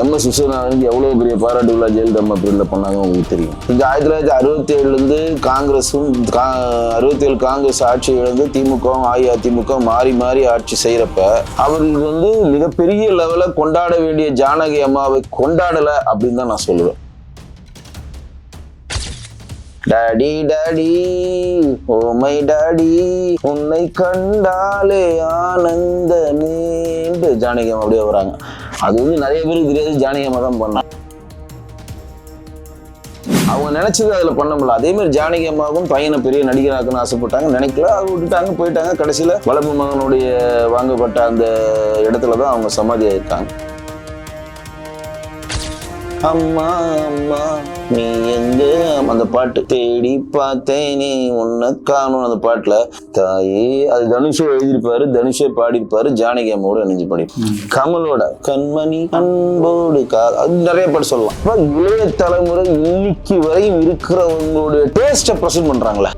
MS விஸ்வநாதனுக்கு எவ்வளவு பெரிய பாராட்டு விழா ஜெயலலிதா அம்மா பீரியட்ல பண்ணாங்க உங்களுக்கு தெரியும். இங்க 1967 காங்கிரஸும் 67 காங்கிரஸ் ஆட்சி இழந்து திமுகவும் அஇஅதிமுக மாறி மாறி ஆட்சி செய்யறப்ப அவர்களுக்கு மிகப்பெரிய லெவல கொண்டாட வேண்டிய ஜானகி அம்மாவை கொண்டாடல அப்படின்னு தான் நான் சொல்லுவேன். Daddy daddy oh my daddy உன்னை கண்டாலே ஆனந்தமே ஜானகி அம்மா அப்படியே வராங்க. அது நிறைய பேருக்கு தெரியாது, ஜானகி அம்மா தான் பண்ணாங்க. அவங்க நினைச்சது அதுல பண்ண முடியல. அதே மாதிரி ஜானகி அம்மாவும் பையனை பெரிய நடிகராக்குன்னு ஆசைப்பட்டாங்க, நினைக்கல, அது விட்டுட்டாங்க, போயிட்டாங்க. கடைசியில வளர்ப்பு மகனுடைய வாங்கப்பட்ட அந்த இடத்துலதான் அவங்க சமாதி ஆயிருக்காங்க. அம்மா அம்மா நீ எங்க அந்த பாட்டு தேடி பார்த்தேனே உன்னை காணும். அந்த பாட்டுல தாயே அது தனுஷே எழுதியிருப்பாரு, தனுஷே பாடியிருப்பாரு, ஜானகி அம்மாவோட இணைஞ்சு பாடி. கமலோட கண்மணி அன்போடு அது நிறைய பாட்டு சொல்லலாம். இளைய தலைமுறை இன்னைக்கு வரையும் இருக்கிறவங்களுடைய டேஸ்ட பிரசன்ட் பண்றாங்களே.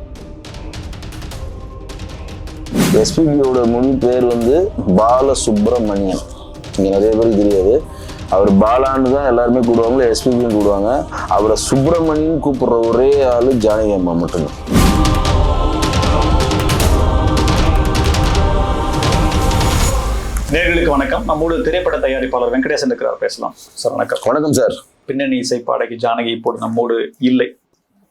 எஸ்பிபியோட முழு பேர் பாலசுப்ரமணியன். இங்க நிறைய பேருக்கு தெரியாது. அவர் பாலான்னு தான் எல்லாருமே கூடுவாங்க, எஸ்பிபியும் கூடுவாங்க. அவரை சுப்பிரமணியன் கூப்பிடுற ஒரே ஆளு ஜானகி அம்மா மட்டும்தான். நேயர்களுக்கு வணக்கம். நம்மோடு திரைப்பட தயாரிப்பாளர் வெங்கடேசன் இருக்கிறார், பேசலாம் சார். வணக்கம். வணக்கம் சார். பின்னணி இசை பாடகி ஜானகி இப்போது நம்மோடு இல்லை.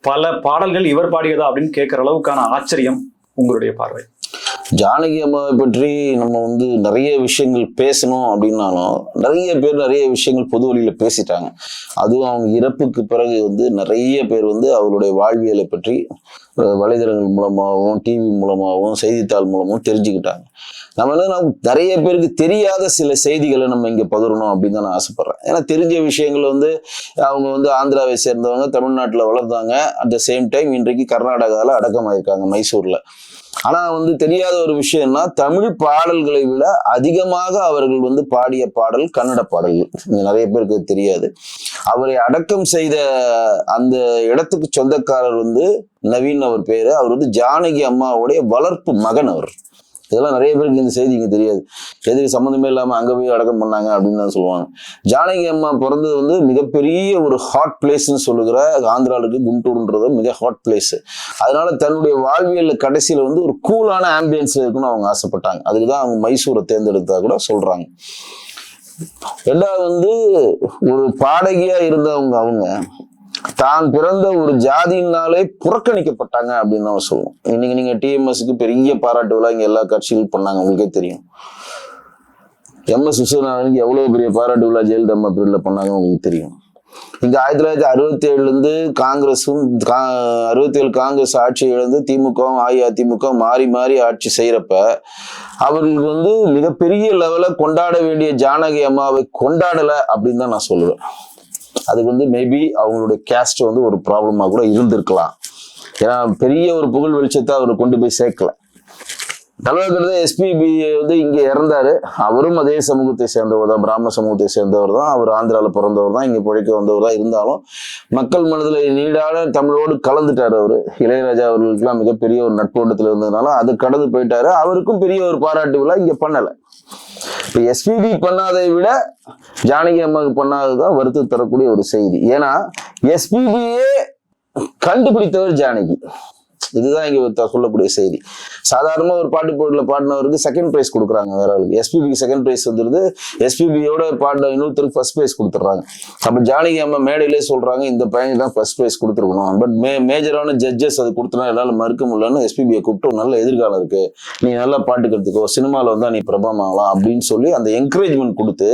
பல பாடல்கள் இவர் பாடியதா அப்படின்னு கேட்கிற அளவுக்கான ஆச்சரியம் உங்களுடைய பார்வை? ஜானகி அம்மாவை பற்றி நம்ம நிறைய விஷயங்கள் பேசணும் அப்படின்னாலும் நிறைய பேர் நிறைய விஷயங்கள் பொது வழியில பேசிட்டாங்க. அதுவும் அவங்க இறப்புக்கு பிறகு நிறைய பேர் அவருடைய வாழ்வியலை பற்றி வலைதளங்கள் மூலமாகவும் டிவி மூலமாகவும் செய்தித்தாள் மூலமாகவும் தெரிஞ்சுக்கிட்டாங்க. நம்ம நிறைய பேருக்கு தெரியாத சில செய்திகளை நம்ம இங்க பகிரணும் அப்படின்னு தான் நான் ஆசைப்படுறேன். ஏன்னா தெரிஞ்ச விஷயங்கள் அவங்க ஆந்திராவை சேர்ந்தவங்க, தமிழ்நாட்டில் வளர்ந்தாங்க. அட் த சேம் டைம் இன்றைக்கு கர்நாடகாவில் அடக்கமாயிருக்காங்க, மைசூர்ல. ஆனா தெரியாத ஒரு விஷயம்னா, தமிழ் பாடல்களை விட அதிகமாக அவர்கள் பாடிய பாடல் கன்னட பாடல்கள். நிறைய பேருக்கு தெரியாது. அவரை அடக்கம் செய்த அந்த இடத்துக்கு சொந்தக்காரர் நவீன் அவர் பேரு. அவர் ஜானகி அம்மாவுடைய வளர்ப்பு மகன். அவர் இதெல்லாம் நிறைய பேருக்கு இந்த செய்தி இங்க தெரியாது. எதுக்கு சம்மந்தமே இல்லாம அங்க போய் அடக்கம் பண்ணாங்க அப்படின்னு தான் சொல்லுவாங்க. ஜானகி அம்மா பிறந்தது மிகப்பெரிய ஒரு ஹாட் பிளேஸ்ன்னு சொல்லுகிற ஆந்திராவுக்கு குண்டூர்ன்றது மிக ஹாட் பிளேஸ். அதனால தன்னுடைய வாழ்வியல் கடைசியில ஒரு கூலான ஆம்பியன்ஸ்ல இருக்குன்னு அவங்க ஆசைப்பட்டாங்க. அதுக்குதான் அவங்க மைசூரை தேர்ந்தெடுத்தா கூட சொல்றாங்க. ரெண்டாவது ஒரு பாடகியா இருந்தவங்க அவங்க தான் பிறந்த ஒரு ஜாதியினாலே புறக்கணிக்கப்பட்டாங்க அப்படின்னு நம்ம சொல்லுவோம். இன்னைக்கு நீங்க டிஎம்எஸ்க்கு பெரிய பாராட்டு விழா இங்க எல்லா கட்சிகளும் பண்ணாங்க, உங்களுக்கே தெரியும். MS விஸ்வநாதனுக்கு எவ்வளவு பெரிய பாராட்டு விழா ஜெயலலிதா அம்மா பீரியட்ல பண்ணாங்க உங்களுக்கு தெரியும். இங்க 1967 காங்கிரஸும் 67 காங்கிரஸ் ஆட்சி இழந்து திமுகவும் அஇஅதிமுக மாறி மாறி ஆட்சி செய்யறப்ப அவர்களுக்கு மிகப்பெரிய லெவல கொண்டாட வேண்டிய ஜானகி அம்மாவை கொண்டாடல அப்படின்னு தான் நான் சொல்லுவேன். அதுக்கு மேபி அவங்களுடைய கேஸ்ட் ஒரு ப்ராப்ளமா கூட இருந்திருக்கலாம். ஏன்னா பெரிய ஒரு புகழ் வெளிச்சத்தை அவர் கொண்டு போய் சேர்க்கல. தலைவர் எஸ்பிபி இங்க இறந்தாரு. அவரும் அதே சமூகத்தை சேர்ந்தவர் தான், பிராமண சமூகத்தை சேர்ந்தவர் தான். அவர் ஆந்திரால பிறந்தவர் தான், இங்க பிழைக்க வந்தவர் தான். இருந்தாலும் மக்கள் மனதில் நீடான தமிழோடு கலந்துட்டாரு. அவரு இளையராஜா அவர்களுக்கெல்லாம் மிகப்பெரிய ஒரு நட்போட்டத்தில் இருந்ததுனால அது கடந்து போயிட்டாரு. அவருக்கும் பெரிய ஒரு பாராட்டு விழா இங்க பண்ணல. இப்ப எஸ்பிபி பண்ணாதை விட ஜானகி அம்மாவுக்கு பண்ணாததுதான் வருத்தம் தரக்கூடிய ஒரு செய்தி. ஏன்னா எஸ்பிபியே கண்டுபிடித்தவர் ஜானகி. இதுதான் இங்க சொல்லக்கூடிய செய்தி. சாதாரணமா ஒரு பாட்டு போட்டியில பாடினவருக்கு செகண்ட் பிரைஸ் கொடுக்குறாங்க, வேற ஆளுக்கு. எஸ்பிபிக்கு செகண்ட் பிரைஸ் வந்துருது, எஸ்பிபியோட பாடின இன்னொருத்தருக்கு ஃபர்ஸ்ட் பிரைஸ் கொடுத்துட்றாங்க. அப்ப ஜானகி அம்மா மேடையிலே சொல்றாங்க, இந்த பையனுக்கு தான் ஃபர்ஸ்ட் பிரைஸ் கொடுத்துருக்கணும். பட் மேஜரான ஜட்ஜஸ் அது கொடுத்தனா என்னால மறுக்க முடியலன்னு எஸ்பிபியை கூப்பிட்டு நல்ல எதிர்காலம் இருக்கு, நீ நல்லா பாட்டு கற்றுக்கோ, சினிமாவில் வந்தா நீ பிரபலமாகலாம் அப்படின்னு சொல்லி அந்த என்கரேஜ்மெண்ட் கொடுத்து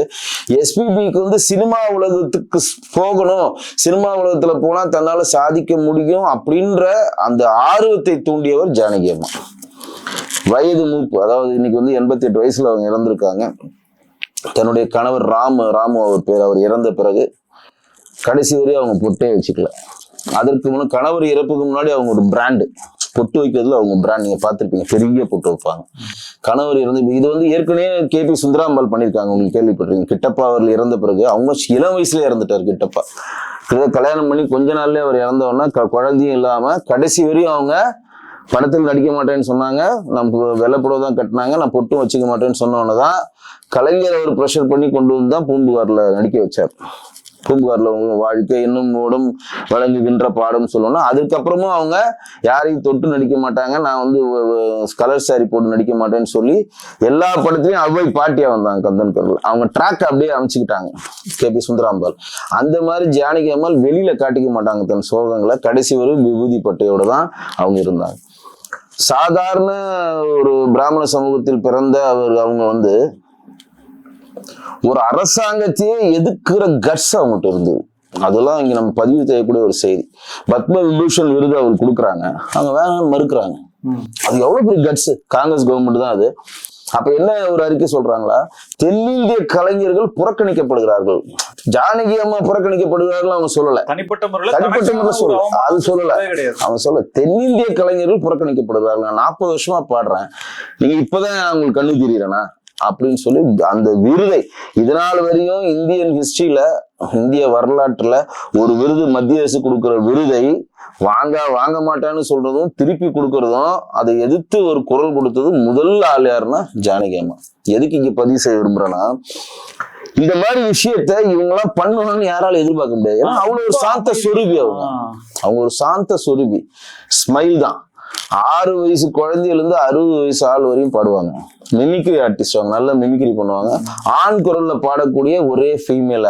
எஸ்பிபிக்கு சினிமா உலகத்துக்கு போகணும், சினிமா உலகத்துல போனா தன்னால சாதிக்க முடியும் அப்படின்ற அந்த ஆர்வத்தை தூண்டியவர் ஜானகி அம்மா. வயது மூப்பு, அதாவது இன்னைக்கு 88 வயசுல அவங்க இறந்திருக்காங்க. தன்னுடைய கணவர் ராமு அவர் பேர். அவர் இறந்த பிறகு கடைசி வரையும் அவங்க பொட்டே வச்சுக்கல. அதற்கு முன்னாடி கணவர் இறப்புக்கு முன்னாடி அவங்க ஒரு பிராண்டு பொட்டு வைக்கிறதுல அவங்க பிராண்ட் நீங்க பார்த்திருப்பீங்க, பெரிய பொட்டு வைப்பாங்க. கணவர் இறந்து இது ஏற்கனவே KP சுந்தராம்பாள் பண்ணியிருக்காங்க, உங்களுக்கு கேள்விப்பட்டிருக்கீங்க. கிட்டப்பா அவர் இறந்த பிறகு அவங்க இளம் வயசுல இறந்துட்டார் கிட்டப்பா. கல்யாணம் பண்ணி கொஞ்ச நாள்லயே அவர் இறந்தவொன்னா குழந்தையும் இல்லாம கடைசி வரையும் அவங்க படத்தில் நடிக்க மாட்டேன்னு சொன்னாங்க, நான் வெள்ளைப்புடவை தான் கட்டினாங்க, நான் பொட்டும் வச்சுக்க மாட்டேன்னு சொன்னோன்னதான் கலைஞர் அவர் ப்ரெஷர் பண்ணி கொண்டு வந்து தான் பூம்புகார்ல நடிக்க வச்சார். பூம்புகார்ல உங்க வாழ்க்கை இன்னும் மூடும் வழங்குகின்ற பாடம் சொல்லணும். அதுக்கப்புறமும் அவங்க யாரையும் தொட்டு நடிக்க மாட்டாங்க, நான் வந்து கலர் சாரி போட்டு நடிக்க மாட்டேன்னு சொல்லி எல்லா படத்துலயும் அவ்வை பாட்டியா வந்தாங்க. கந்தன் கருள் அவங்க ட்ராக் அப்படியே அமைச்சுக்கிட்டாங்க. KP சுந்தராம்பாள் அந்த மாதிரி ஜானகி அம்மாள் வெளியில காட்டிக்க மாட்டாங்க தன் சோகங்களை. கடைசி வரை விபூதி பட்டையோட தான் அவங்க இருந்தாங்க. சாதாரண ஒரு பிராமண சமூகத்தில் பிறந்த அவங்க வந்து ஒரு அரசாங்கத்தையே எதுக்குற கட்ஸ் அவங்ககிட்ட இருந்தது. அதெல்லாம் இங்க நம்ம பதிவு செய்யக்கூடிய ஒரு செய்தி. பத்ம விபூஷன் விருது அவர் கொடுக்குறாங்க, அவங்க வேணாம்னு மறுக்கிறாங்க. அது எவ்வளவு பெரிய கட்ஸ், காங்கிரஸ் கவர்மெண்ட் தான் அது. அப்ப என்ன ஒரு அறிக்கை சொல்றாங்களா, தென்னிந்திய கலைஞர்கள் புறக்கணிக்கப்படுகிறார்கள். ஜானகி அம்மா புறக்கணிக்கப்படுகிறார்கள் அவங்க சொல்லல, தனிப்பட்ட முறையில் சொல்லல, அது சொல்லல. அவங்க சொல்ல தென்னிந்திய கலைஞர்கள் புறக்கணிக்கப்படுகிறார்கள். நான் 40 வருஷமா பாடுறேன், நீங்க இப்பதான் அவங்களுக்கு கண்ணு தெரியறேனா அப்படின்னு சொல்லி அந்த விருதை இதனால் வரையும் இந்தியன் ஹிஸ்டரியில, இந்திய வரலாற்றுல ஒரு விருது மத்திய அரசு கொடுக்கிற விருதை வாங்க மாட்டான்னு சொல்றதும் திருப்பி கொடுக்கறதும் அதை எதிர்த்து ஒரு குரல் கொடுத்தது முதல் ஆள் யாருன்னா ஜானகி அம்மா. எதுக்கு இங்க பதிவு செய்ய விரும்புறேன்னா, இந்த மாதிரி விஷயத்த இவங்க எல்லாம் பண்ணணும்னு யாராலும் எதிர்பார்க்க முடியாது. ஏன்னா அவ்வளவு ஒரு சாந்த சொரூபி அவங்க ஒரு சாந்த சொரூபி. ஸ்மைல் தான். 6 வயசு குழந்தையில இருந்து 60 வயசு ஆள் வரையும் பாடுவாங்க. மிமிக்ரி ஆர்டிஸ்ட், அவங்க நல்ல மிமிக்ரி பண்ணுவாங்க. ஆண் குரல்ல பாடக்கூடிய ஒரே ஃபீமேல்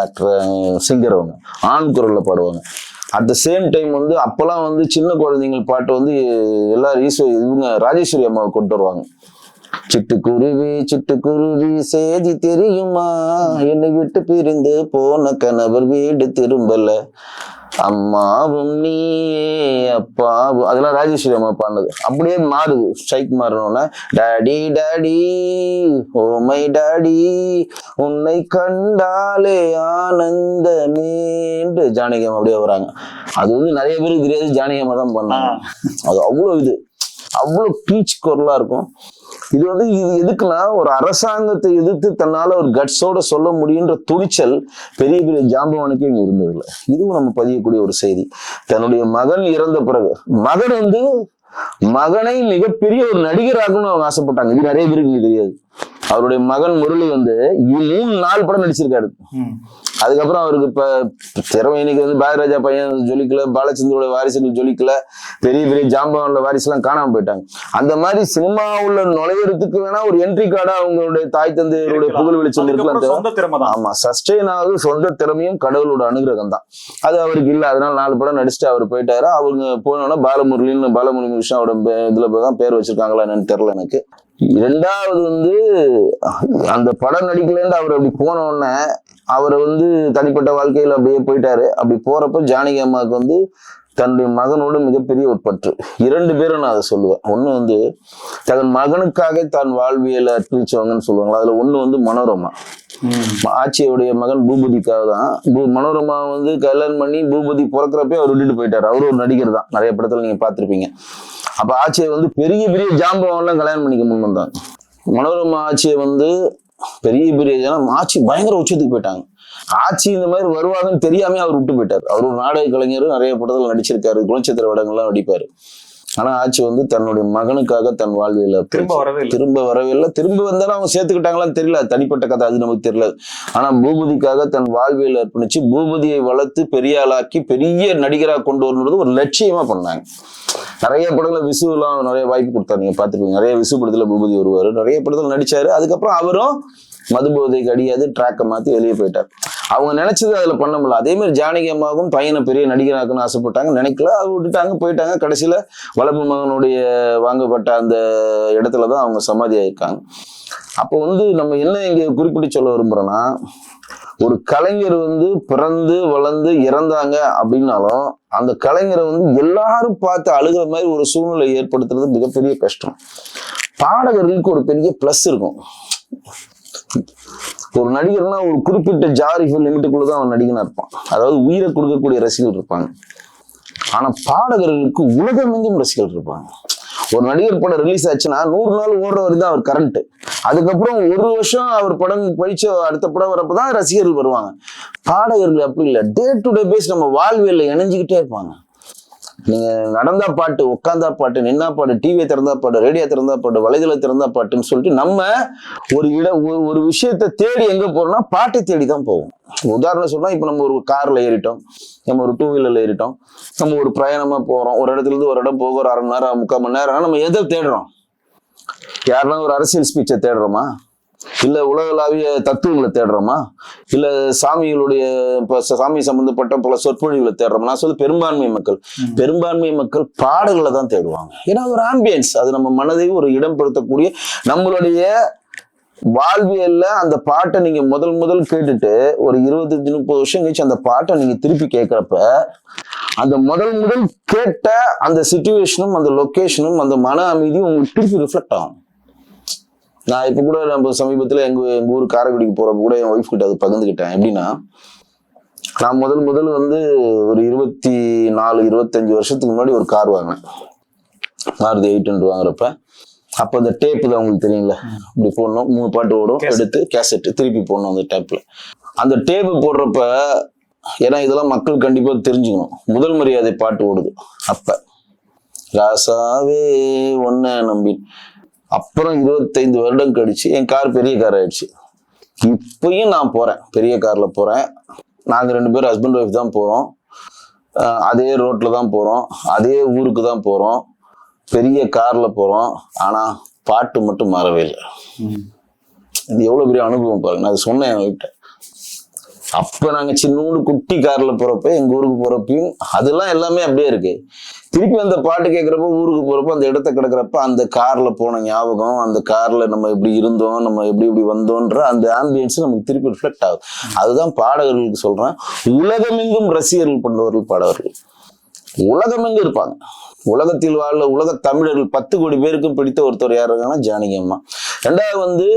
சிங்கர் அவங்க, ஆண் குரல்ல பாடுவாங்க. அட் த சேம் டைம் வந்து அப்பெல்லாம் வந்து சின்ன குழந்தைங்க பாட்டு வந்து எல்லாரும் இவங்க ராஜேஸ்வரி அம்மாவை கொண்டு வருவாங்க. சிட்டுக்குருவி சேதி தெரியுமா, என்னை விட்டு பிரிந்து போன கணவர் வீடு திரும்பல, அம்மாவும் நீயே அப்பாவும், அதெல்லாம் ராஜேஸ்வரி அம்மா பாடினது. அப்படியே மாறுது, ஸ்ட்ரைக் மாறணும்னா daddy daddy oh my daddy உன்னை கண்டாலே ஆனந்தமேன்று ஜானகி அம்மா அப்படியே வராங்க. அது வந்து நிறைய பேருக்கு தெரியாது, ஜானகி அம்மா தான் பண்ணாங்க. அது அவ்வளவு பீச் குரலா இருக்கும். இது வந்து எதுக்குன்னா, ஒரு அரசாங்கத்தை எதிர்த்து தன்னால ஒரு கட்ஸோட சொல்ல முடியுன்ற துணிச்சல் பெரிய பெரிய ஜாம்பவானுக்கு இங்க இருந்ததில்லை. இதுவும் நம்ம பதியக்கூடிய ஒரு செய்தி. தன்னுடைய மகன் இறந்த பிறகு மகனை மிகப்பெரிய ஒரு நடிகராகணும்னு அவங்க ஆசைப்பட்டாங்க. இது நிறைய பேருக்கு தெரியாது. அவருடைய மகன் முரளி வந்து 3-4 படம் நடிச்சிருக்காரு. அதுக்கப்புறம் அவருக்கு இப்ப திறமை இன்னைக்கு வந்து பாரதிராஜா பையன் ஜொலிக்கல, பாலச்சந்திரோட வாரிசுகள் ஜொலிக்கல, பெரிய பெரிய ஜாம்பவான்ல வாரிசு எல்லாம் காணாம போயிட்டாங்க. அந்த மாதிரி சினிமாவுள்ள நுழையறதுக்கு வேணா ஒரு என்ட்ரி கார்டா அவங்களுடைய தாய் தந்தையருடைய புகழ் வெளிச்சம் இருக்கலாம். ஆமா, சஸ்டெயின் ஆகுது சொந்த திறமையும் கடவுளோட அனுகிரகம் தான். அது அவருக்கு இல்லை. அதனால 4 படம் நடிச்சுட்டு அவர் போயிட்டாரு. அவங்க போனோன்னா பாலமுரளி விஷாவோட இதுலதான் பேர் வச்சிருக்காங்களா என்னன்னு தெரியல எனக்கு. 2வது வந்து அந்த படம் நடிக்கலன்னு அவர் அப்படி போன உடனே அவரை வந்து தனிப்பட்ட வாழ்க்கையில அப்படியே போயிட்டாரு. அப்படி போறப்ப ஜானகி அம்மாவுக்கு வந்து தன்னுடைய மகனோட மிகப்பெரிய ஒரு பற்று. 2 பேரும் நான் அதை சொல்லுவேன். ஒண்ணு வந்து தன் மகனுக்காக தான் வாழ்வியலை அர்ப்பணிச்சவங்கன்னு சொல்லுவாங்களா, அதுல ஒண்ணு வந்து மனோரமா, ஆட்சியுடைய மகன் பூபதிக்காக தான். மனோரமா வந்து கல்யாணம் பண்ணி பூபதி பிறக்கிறப்பே அவர் விட்டுட்டு போயிட்டாரு. அவரு ஒரு நடிகர் தான், நிறைய படத்துல நீங்க பார்த்திருப்பீங்க. அப்ப ஆட்சியை வந்து பெரிய பெரிய ஜாம்பவன்லாம் கல்யாணம் பண்ணிக்க முன் வந்தாங்க. மனோரமா ஆட்சியை வந்து பெரிய ஜனம் ஆட்சி பயங்கர உச்சத்துக்கு போயிட்டாங்க. ஆட்சி இந்த மாதிரி வருவாங்கன்னு தெரியாம அவர் விட்டு போயிட்டார். அவர் ஒரு நாடக கலைஞர், நிறைய படத்துல நடிச்சிருக்காரு, குணச்சித்திர வேடங்கள்லாம் நடிப்பாரு. ஆனா ஆட்சி வந்து தன்னுடைய மகனுக்காக தன் வாழ்வியல திரும்ப வரவே இல்லை. திரும்ப வந்தாலும் அவங்க சேர்த்துக்கிட்டாங்களான்னு தெரியல, தனிப்பட்ட கதை, அது நமக்கு தெரியல. ஆனா பூபதிக்காக தன் வாழ்வியல் அர்ப்பணிச்சு பூபதியை வளர்த்து பெரிய ஆளாக்கி பெரிய நடிகராக கொண்டு வரணுன்றது ஒரு லட்சியமா பண்ணாங்க. நிறைய படத்துல விசுலாம் நிறைய வாய்ப்பு கொடுத்தாரு, நீங்க பாத்துருப்பீங்க. நிறைய விசு படத்துல பூபதி வருவாரு, நிறைய படத்துல நடிச்சாரு. அதுக்கப்புறம் அவரும் மது போதைக்கு அடியாது ட்ராக்கை மாத்தி வெளியே போயிட்டார். அவங்க நினைச்சது அதுல பண்ண முடியல. அதே மாதிரி ஜானகி அம்மாவும் பையனை பெரிய நடிகராக்குன்னு ஆசைப்பட்டாங்க, நினைக்கல, அவங்க விட்டுட்டாங்க, போயிட்டாங்க. கடைசியில வளர்ப்பு மகனுடைய வாங்கப்பட்ட அந்த இடத்துலதான் அவங்க சமாதி ஆயிருக்காங்க. அப்போ வந்து நம்ம என்ன இங்க குறிப்பிட்டு சொல்ல விரும்புறோம்னா, ஒரு கலைஞர் வந்து பிறந்து வளர்ந்து இறந்தாங்க அப்படின்னாலும் அந்த கலைஞரை வந்து எல்லாரும் பார்த்து அழுகிற மாதிரி ஒரு சூழ்நிலை ஏற்படுத்துறது மிகப்பெரிய கஷ்டம். பாடகர்களுக்கு ஒரு பெரிய பிளஸ் இருக்கும். ஒரு நடிகர்னா ஒரு குறிப்பிட்ட ஜாரிஃபுல் லிமிட்டுக்குள்ளதான் அவன் நடிகனா இருப்பான், அதாவது உயிரை கொடுக்கக்கூடிய ரசிகர்கள் இருப்பாங்க. ஆனா பாடகர்களுக்கு உலகமெங்கும் ரசிகர்கள் இருப்பாங்க. ஒரு நடிகர் படம் ரிலீஸ் ஆச்சுன்னா 100 நாள் ஓடுற வரைக்கும் தான் அவர் கரண்ட். அதுக்கப்புறம் 1 வருஷம் அவர் படம் படிச்ச அடுத்த படம் வரப்பதான் ரசிகர்கள் வருவாங்க. பாடகர்கள் அப்படி இல்லை, டே டு டே பேஸ் நம்ம வாழ்வியல்ல இணைஞ்சுக்கிட்டே இருப்பாங்க. நீங்க நடந்தா பாட்டு, உட்கார்ந்தா பாட்டு, நின்னா பாட்டு, டிவியை திறந்தா பாட்டு, ரேடியோ திறந்தா பாட்டு, வலைதளம் திறந்தா பாட்டுன்னு சொல்லிட்டு நம்ம ஒரு விஷயத்தை தேடி எங்க போறோம்னா பாட்டை தேடி தான் போவோம். உதாரணம் சொன்னா இப்ப நம்ம ஒரு கார்ல ஏறிட்டோம், நம்ம ஒரு 2 வீலர்ல ஏறிட்டோம், நம்ம ஒரு பிரயாணமா போறோம், ஒரு இடத்துல இருந்து ஒரு இடம் போக ஒரு 1/2 மணி நேரம் 3/4 மணி நேரம், நம்ம எதை தேடுறோம்? யாருன்னா ஒரு அரசியல் ஸ்பீச்சை தேடுறோமா, இல்ல உலகளாவிய தத்துவங்களை தேடுறோமா, இல்ல சாமிகளுடைய சாமி சம்பந்தப்பட்ட பல சொற்பொழிவுகளை தேடுறோமா? நான் சொல்ல பெரும்பான்மை மக்கள் பாடல்களை தான் தேடுவாங்க. ஏன்னா ஒரு ஆம்பியன்ஸ், அது நம்ம மனதை ஒரு இடம்படுத்தக்கூடிய நம்மளுடைய வாழ்வியல்ல அந்த பாட்டை நீங்க முதல் கேட்டுட்டு ஒரு 25-30 வருஷம் கழிச்சு அந்த பாட்டை நீங்க திருப்பி கேட்கிறப்ப அந்த முதல் கேட்ட அந்த சிச்சுவேஷனும் அந்த லொகேஷனும் அந்த மன அமைதியும் உங்களுக்கு திருப்பி ரிஃப்ளெக்ட் ஆகும். நான் இப்ப கூட நம்ம சமீபத்துல எங்க ஊர் காரைக்குடிக்கு போறப்ப கூட என் ஒய்ஃப் கிட்ட அது பகிர்ந்துக்கிட்டேன். எப்படின்னா, நான் முதல் வந்து ஒரு 24-25 வருஷத்துக்கு முன்னாடி ஒரு கார் வாங்கினேன், மாருதி 800 வாங்குறப்ப. அப்ப அந்த டேப்பு தான் உங்களுக்கு தெரியும்ல, இப்படி போடணும், 3 பாட்டு ஓடும், எடுத்து கேசட் திருப்பி போடணும் அந்த டேப்ல. அந்த டேப்பு போடுறப்ப, ஏன்னா இதெல்லாம் மக்கள் கண்டிப்பா தெரிஞ்சுக்கணும், முதல் மரியாதை பாட்டு ஓடுது அப்ப, ராசாவே ஒன்ன நம்பி. அப்புறம் 25 வருடம் கழிச்சு என் கார் பெரிய கார் ஆயிடுச்சு. இப்பயும் நான் போறேன், பெரிய கார்ல போறேன். நாங்க 2 பேரும் ஹஸ்பண்ட் ஒய்ஃப் தான் போறோம், அதே ரோட்ல தான் போறோம், அதே ஊருக்கு தான் போறோம், பெரிய கார்ல போறோம். ஆனா பாட்டு மட்டும் மாறவே இல்லை. இது எவ்வளவு பெரிய அனுபவம் பாருங்க. நான் சொன்னேன் என் வீட்டை. அப்ப நாங்க சின்னோடு குட்டி கார்ல போறப்ப, எங்க ஊருக்கு போறப்பையும் அதெல்லாம் எல்லாமே அப்படியே இருக்கு. திருப்பி அந்த பாட்டு கேட்கிறப்ப, ஊருக்கு போறப்ப, அந்த இடத்த கிடக்கிறப்ப, அந்த கார்ல போன ஞாபகம், அந்த கார்ல நம்ம எப்படி இருந்தோம், நம்ம எப்படி வந்தோன்ற அந்த ஆம்பியன்ஸ் நமக்கு திருப்பி ரிஃப்ளெக்ட் ஆகுது. அதுதான் பாடகர்களுக்கு சொல்றேன், உலகமெங்கும் ரசிகர்கள் பண்ணுவார்கள் பாடகர்கள். உலகமெங்கும் இருப்பாங்க. உலகத்தில் வாழ உலக தமிழர்கள் 10 கோடி பேருக்கும் பிடித்த ஒருத்தர் யார் இருக்காங்கன்னா ஜானகி அம்மா. 2வது வந்து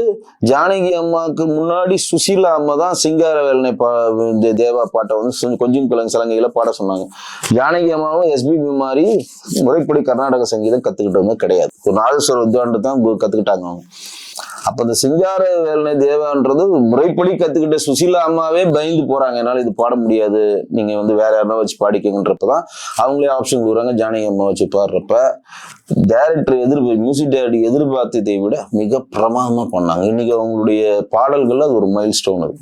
ஜானகி அம்மாவுக்கு முன்னாடி சுசீலா அம்மா தான் சிங்கார வேலனை தேவா பாட்டை வந்து கொஞ்சம் கிழங்கு சலங்கையில பாட சொன்னாங்க. ஜானகி அம்மாவும் எஸ்பிபி மாதிரி முறைப்படி கர்நாடக சங்கீதம் கத்துக்கிட்டவங்க கிடையாது. ஒரு நாதஸ்வர வித்வான்ட்டு தான் கத்துக்கிட்டாங்க அவங்க. அப்ப இந்த சிங்கார வேலனை தேவான்றது முறைப்படி கத்துக்கிட்ட சுசீலா அம்மாவே பயந்து போறாங்க, என்னால இது பாட முடியாது, நீங்க வந்து வேற யாருன்னா வச்சு பாடிக்கன்றப்பதான் அவங்களே ஆப்ஷன் கொடுக்குறாங்க. ஜானகி அம்மா வச்சு பாடுறப்ப டைரக்டர் மியூசிக் டைரக்டர் எதிர்பார்த்ததை விட மிக பிரமாதமா பண்ணாங்க. இன்னைக்கு அவங்களுடைய பாடல்கள் அது ஒரு மைல் ஸ்டோன். அது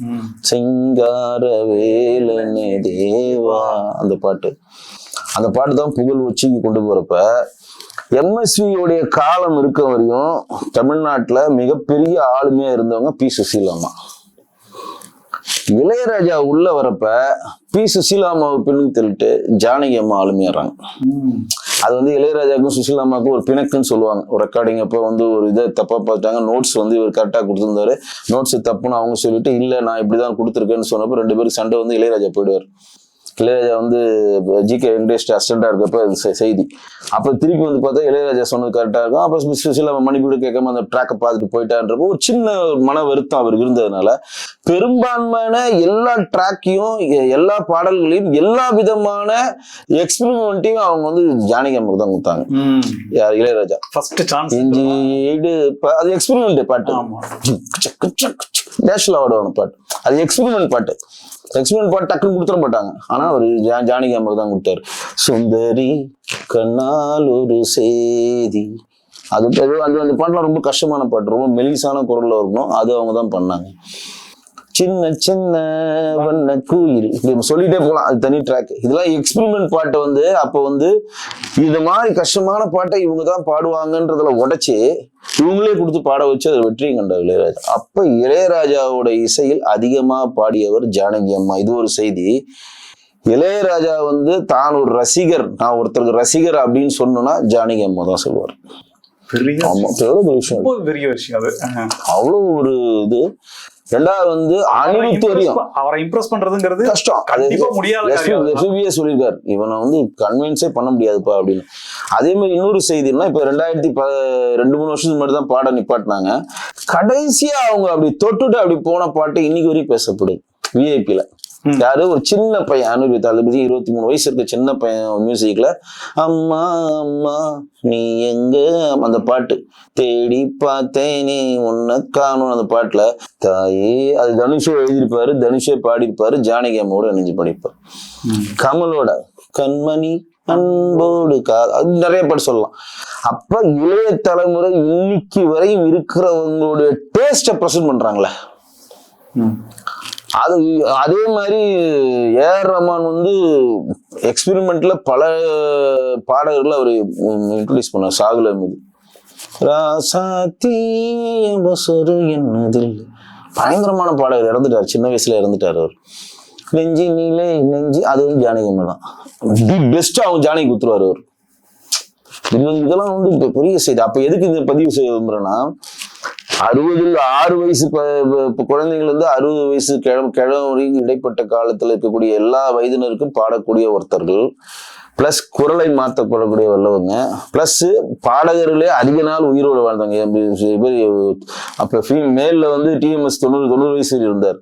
சிங்கார வேலனை தேவா அந்த பாட்டு தான் புகழ் உச்சிக்கு கொண்டு போறப்ப, எம்எஸ்வியோடைய காலம் இருக்க வரையும் தமிழ்நாட்டுல மிகப்பெரிய ஆளுமையா இருந்தவங்க பி சுசீலாமா. இளையராஜா உள்ள வரப்ப பி சுசீலாமாவை பின்னுக்கு தள்ளிட்டு ஜானகி அம்மா ஆளுமையாறாங்க. அது வந்து இளையராஜாவுக்கும் சுசீலாமாவுக்கும் ஒரு பிணக்குன்னு சொல்லுவாங்க. ஒரு ரெக்கார்டிங் அப்போ வந்து ஒரு இதை தப்பா பார்த்தாங்க, நோட்ஸ் வந்து இவர் கரெக்டா கொடுத்துருந்தாரு, நோட்ஸ் தப்புன்னு அவங்க சொல்லிட்டு இல்ல நான் இப்படிதான் கொடுத்துருக்கேன்னு சொன்னப்போ 2 பேருக்கு சண்டை வந்து இளையராஜா போயிடுவார். இளையராஜா வந்து ஜிகே வெங்கடேஷ் அசிஸ்டண்டா இருக்கப்ப செய்தி. அப்ப திருப்பி வந்து பார்த்தா இளையராஜா சொன்னது கரெக்டா இருக்கும். அப்ப சில மணிப்பீடு கேட்காம அந்த ட்ராக்கை பார்த்துட்டு போயிட்டான்றப்போ ஒரு சின்ன மன வருத்தம் அவருக்கு இருந்ததுனால பெரும்பான்மையான எல்லா ட்ராக்கையும் எல்லா பாடல்களையும் எல்லா விதமான எக்ஸ்பெரிமெண்ட்டையும் அவங்க வந்து ஜானகி அம்மாவுக்கு தான் கொடுத்தாங்க. யார்? இளையராஜா. அது எக்ஸ்பெரிமெண்ட் பாட்டு, நேஷனல் அவார்டு பாட்டு, அது எக்ஸ்பெரிமெண்ட் பாட்டு. எக்ஸ்பெரிமெண்ட் பாட்டு டக்குன்னு கொடுத்துட மாட்டாங்க. ஆனா அவர் ஜானகி அம்மாவுக்கு தான் கொடுத்தாரு. சுந்தரி கண்ணால் ஒரு சேதி, அது அந்த பாட்டுலாம் ரொம்ப கஷ்டமான பாட்டு, ரொம்ப மெலிசான குரல்ல இருக்கணும், அது அவங்க தான் பண்ணாங்க. சின்ன சின்ன வண்ண கூயில், இப்படி சொல்லிட்டே போலாம், அது தனி ட்ராக். இதெல்லாம் எக்ஸ்பெரிமெண்ட் பாட்டை வந்து அப்ப வந்து இது மாதிரி கஷ்டமான பாட்டை இவங்க தான் பாடுவாங்கன்றதுல உடைச்சு இவங்களே கொடுத்து பாட வச்சு அதை வெற்றியும் கண்டார் இளையராஜா. அப்ப இளையராஜாவோட இசையில் அதிகமா பாடியவர் ஜானகி அம்மா. இது ஒரு செய்தி. இளையராஜா வந்து தான் ஒரு ரசிகர், நான் ஒருத்தருக்கு ரசிகர் அப்படின்னு சொன்னா ஜானகி அம்மா தான் சொல்லுவார். பெரிய விஷயம் அது. அவ்வளவு ஒரு இது. 2வது வந்து அனிருத் வரையும் அவரை இம்ப்ரெஸ் பண்றதுங்கிறது கஷ்டம், கண்டிப்பா முடியாது. சொல்லியிருக்காரு, இவனை வந்து கன்வின்ஸே பண்ண முடியாதுப்பா அப்படின்னு. அதே மாதிரி இன்னொரு செய்தின்னா, இப்ப 2002-3 வருஷத்துக்கு முன்னாடி தான் பாட நிப்பாட்டினாங்க. கடைசியா அவங்க அப்படி தொட்டுட்டு அப்படி போன பாட்டு இன்னைக்கு வரையும் பேசப்படுது விஐபில. யாரு? ஒரு சின்ன பையன், அனிருத், அதை பத்தி 23 வயசு இருக்க சின்ன பையன் மியூசிக்ல அம்மா அம்மா நீ எங்க, அந்த பாட்டு தேடி பார்த்தேனே உன்னை காணும், அந்த பாட்டுல தாயே, அது தனுஷோ எழுதியிருப்பாரு, தனுஷே பாடியிருப்பாரு, ஜானகி அம்மாவோட இணைஞ்சு பாடியிருப்பாரு. கமலோட கண்மணி அன்போடு அது நிறைய பாட்டு சொல்லலாம். அப்ப இளைய தலைமுறை இன்னைக்கு வரையும் இருக்கிறவங்களுடைய டேஸ்ட பிரசன்ட் பண்றாங்களே. அது அதே மாதிரி ஏஆர் ரஹ்மான் வந்து எக்ஸ்பெரிமெண்ட்ல பல பாடகர்கள் அவர் இன்ட்ரோடியூஸ் பண்ணார். சாகுல் அஹமது என்னதில் பயங்கரமான பாடகர், இறந்துட்டார், சின்ன வயசுல இறந்துட்டார் அவர். நெஞ்சி நீலே நெஞ்சி, அதுவும் ஜானகி அம்மா தான். தி பெஸ்ட் அவங்க ஜானகி குத்துருவார் அவர். இதெல்லாம் வந்து பெரிய செய்தி. அப்ப எதுக்கு இந்த பதிவு செய்ய விரும்புறேன்னா, 6 வயசு குழந்தைகள் இருந்து 60 வயசு கிழமை இடைப்பட்ட காலத்துல இருக்கக்கூடிய எல்லா வயதினருக்கும் பாடக்கூடிய ஒருத்தர்கள், பிளஸ் குரலை மாற்றப்படக்கூடிய வல்லவங்க, பிளஸ் பாடகர்களே அதிக நாள் உயிரோடு வாழ்ந்தாங்க. அப்ப மேல்ல வந்து டிஎம்எஸ் 90 வயசு இருந்தார்.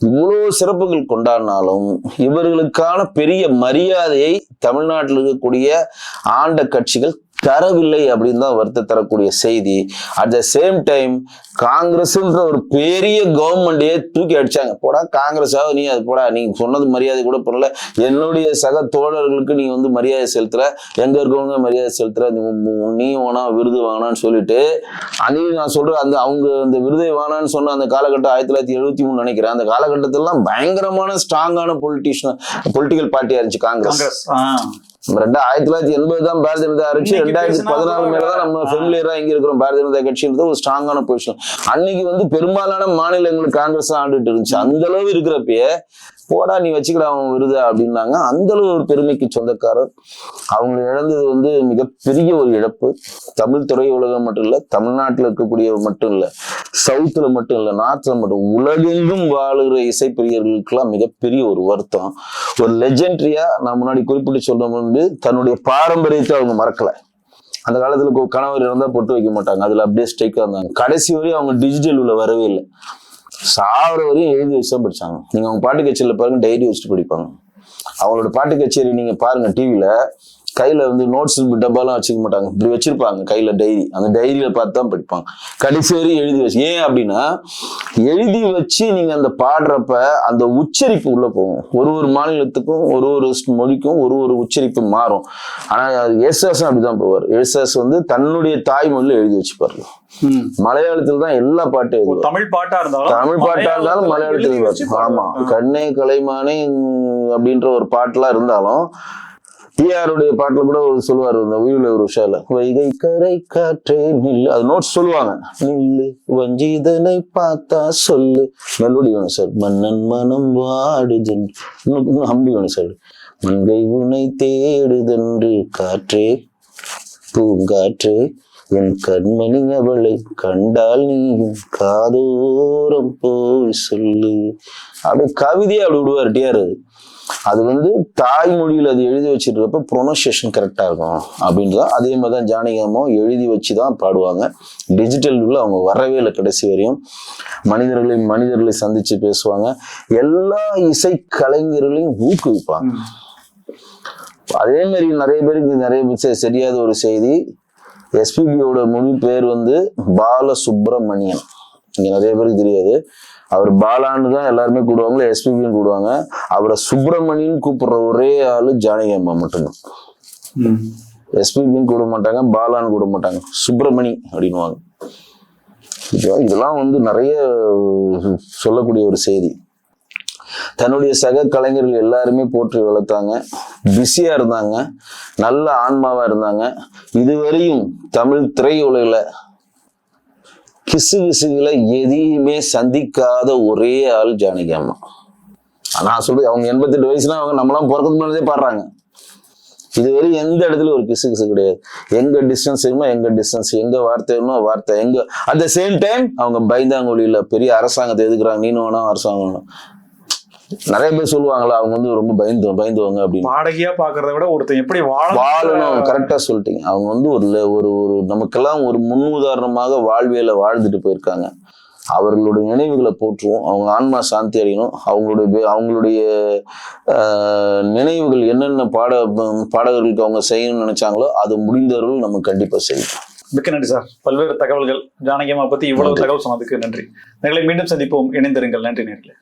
இவ்வளவு சிறப்புகள் கொண்டாடினாலும் இவர்களுக்கான பெரிய மரியாதையை தமிழ்நாட்டில் இருக்கக்கூடிய ஆண்ட கட்சிகள் தரவில்லை அப்படின்னு தான் வருத்த தரக்கூடிய செய்தி. அட் த சேம் டைம் காங்கிரஸ்ன்ற ஒரு பெரிய கவர்மெண்டையே தூக்கி அடிச்சாங்க. போடா காங்கிரஸாவது நீ, அது போடா, நீ சொன்னது மரியாதை கூட பண்ணல, என்னுடைய சக தோழர்களுக்கு நீ வந்து மரியாதை செலுத்துற, எங்க இருக்கவங்க மரியாதை செலுத்துற, நீ வேணா விருது வாங்கினான்னு சொல்லிட்டு, அதையும் நான் சொல்றேன், அவங்க அந்த விருதை வாங்கினான்னு சொன்ன அந்த காலகட்டம் 1973 நினைக்கிறேன். அந்த காலகட்டத்திலாம் பயங்கரமான ஸ்ட்ராங்கான பொலிட்டிக்கல் பார்ட்டியா இருந்துச்சு காங்கிரஸ். 1980 தான் பாரதிய ஜனதா ஆரம்பிச்சு 2014 மேலதான் நம்ம ஃபெமிலியரா இங்க இருக்கிறோம். பாரதிய ஜனதா கட்சின்றது ஒரு ஸ்ட்ராங்கான பொசிஷன். அன்னைக்கு வந்து பெரும்பாலான மாநிலங்களுக்கு காங்கிரஸ் தான் ஆண்டுட்டு இருந்துச்சு. அந்த அளவு இருக்கிறப்பயே போடா நீ வச்சுக்கிட அவன் விருதா அப்படின்னாங்க. அந்த அளவு ஒரு பெருமைக்கு சொந்தக்காரர். அவங்க இழந்தது வந்து மிகப்பெரிய ஒரு இழப்பு. தமிழ் திரையுலகம் மட்டும் இல்ல, தமிழ்நாட்டில் இருக்கக்கூடிய மட்டும் இல்ல, சவுத்துல மட்டும் இல்ல, நார்த்ல மட்டும், உலகெங்கும் வாழுகிற இசைப்பிரியர்களுக்கெல்லாம் மிகப்பெரிய ஒரு வருத்தம். ஒரு லெஜெண்டரியா நான் முன்னாடி குறிப்பிட்டு சொல்ல முன்பு தன்னுடைய பாரம்பரியத்தை அவங்க மறக்கல. அந்த காலத்துல கணவர் இருந்தா பொட்டு வைக்க மாட்டாங்க, அதுல அப்படியே ஸ்ட்ரைக்கா இருந்தாங்க. கடைசி வரையும் அவங்க டிஜிட்டல் உள்ள வரவே இல்லை. சாவர வரையும் எழுதி வச்சு தான் படிச்சாங்க. நீங்க அவங்க பாட்டு கச்சேரியில பாருங்க, டைரி வச்சுட்டு படிப்பாங்க. அவங்களோட பாட்டு கச்சேரி நீங்க பாருங்க டிவில, கையில வந்து நோட்ஸ் டப்பாலாம் வச்சுக்க மாட்டாங்க, இப்படி வச்சிருப்பாங்க கையில டைரி. அந்த டைரியில பார்த்து தான் படிப்பாங்க. கடைசி வரையும் எழுதி வச்சு. ஏன் அப்படின்னா, எழுதி வச்சு நீங்க அந்த பாடுறப்ப அந்த உச்சரிப்பு உள்ள போகும். ஒரு மாநிலத்துக்கும் ஒரு மொழிக்கும் ஒரு உச்சரிப்பு மாறும். ஆனா யேசுதாஸ் அப்படிதான் போவார். யேசுதாஸ் வந்து தன்னுடைய தாய்மொழியில எழுதி வச்சுப்பாரு. மலையாளத்துல தான் எல்லா பாட்டும் எழுதுவார். தமிழ் பாட்டா இருந்தாலும் மலையாளத்துல எழுதுவார். ஆமா, கண்ணே கலைமானே அப்படின்ற ஒரு பாட்டுலாம் இருந்தாலும் டிஆருடைய பாட்டுல கூட சொல்லுவாரு, இந்த உயிரில ஒரு விஷயம், வைகை கரை காற்றே நில்லு, அது நோட்ஸ் சொல்லுவாங்க. நில்லு வஞ்சிதனை பார்த்தா சொல்லு, மெலோடி வேணும் சார். மன்னன் மனம் வாடுதென்று, இன்னும் ஹம்பி வேணும் சார். மங்கை உனை தேடுதென்று காற்றே பூங்காற்றே என் கண்மணி அவளை கண்டால் நீயும் காதோரம் போய் சொல்லு. அப்படி கவிதையை அப்படி விடுவார் டிஆர். அது வந்து தாய்மொழியில் அது எழுதி வச்சிருக்கப்ப ப்ரொனன்சியேஷன் கரெக்டாக இருக்கும் அப்படின்ட்டுதான். அதே மாதிரி தான் ஜானகி அம்மா எழுதி வச்சு தான் பாடுவாங்க. டிஜிட்டல் உள்ள அவங்க வரவே இல்லை கடைசி வரையும். மனிதர்களை சந்திச்சு பேசுவாங்க. எல்லா இசை கலைஞர்களையும் ஊக்குவிப்பாங்க. அதே மாதிரி நிறைய பேருக்கு சரியாத ஒரு செய்தி, எஸ்பிபியோட முழு பேர் வந்து பாலசுப்ரமணியன். இங்க நிறைய பேருக்கு தெரியாது. அவர் பாலான்னு தான் எல்லாருமே கூடுவாங்களே, எஸ்பிபின்னு கூடுவாங்க. அவரை சுப்பிரமணியன் கூப்பிடுற ஒரே ஆளு ஜானகி அம்மா மட்டும்தான். எஸ்பிபின்னு கூட மாட்டாங்க, பாலான்னு கூட மாட்டாங்க, சுப்பிரமணி அப்படின்னுவாங்க. இதெல்லாம் வந்து நிறைய சொல்லக்கூடிய ஒரு செய்தி. தன்னுடைய சக கலைஞர்கள் எல்லாருமே போற்றி வளர்த்தாங்க. பிஸியா இருந்தாங்க, நல்ல ஆன்மாவா இருந்தாங்க. இதுவரையும் தமிழ் திரையுலகில கிசுகிசுகளை எதையுமே சந்திக்காத ஒரே ஆள் ஜானகி அம்மா. நான் சொல்றேன், அவங்க 88 வயசுனா அவங்க நம்மளாம் பிறக்கிறதுக்கு முன்னாடியே பாடுறாங்க. இதுவரை எந்த இடத்துல ஒரு கிசு கிடையாது. எங்க டிஸ்டன்ஸ் வேணுமோ எங்க டிஸ்டன்ஸ், எங்க வார்த்தை வேணுமோ வார்த்தை, எங்க அட் த சேம் டைம் அவங்க பயந்தாங்கொழியில பெரிய அரசாங்கத்தை எதுக்குறாங்க, நீனும் வேணும் அரசாங்கம் வேணும். நிறைய பேர் சொல்லுவாங்களா, அவங்க வந்து ரொம்ப பயந்துவாங்க அப்படின்னு. பாடகியா பாக்குறத விட ஒருத்தன் எப்படி வாழணும், கரெக்டா சொல்லிட்டீங்க. அவங்க வந்து ஒரு நமக்கெல்லாம் ஒரு முன் உதாரணமாக வாழ்வியல வாழ்ந்துட்டு போயிருக்காங்க. அவர்களுடைய நினைவுகளை போற்றுவோம். அவங்க ஆன்மா சாந்தி அடையணும். அவங்களுடைய நினைவுகள் என்னென்ன பாடகர்களுக்கு அவங்க செய்யணும்னு நினைச்சாங்களோ அது முடிந்தவர்கள் நம்ம கண்டிப்பா செய்யணும். மிக்க நன்றி சார். பல்வேறு தகவல்கள் ஜானகி அம்மா பத்தி இவ்வளவு தகவல் சொன்னதுக்கு நன்றி. நேர்களை மீண்டும் சந்திப்போம். இணைந்திருங்கள். நன்றி நேர்களே.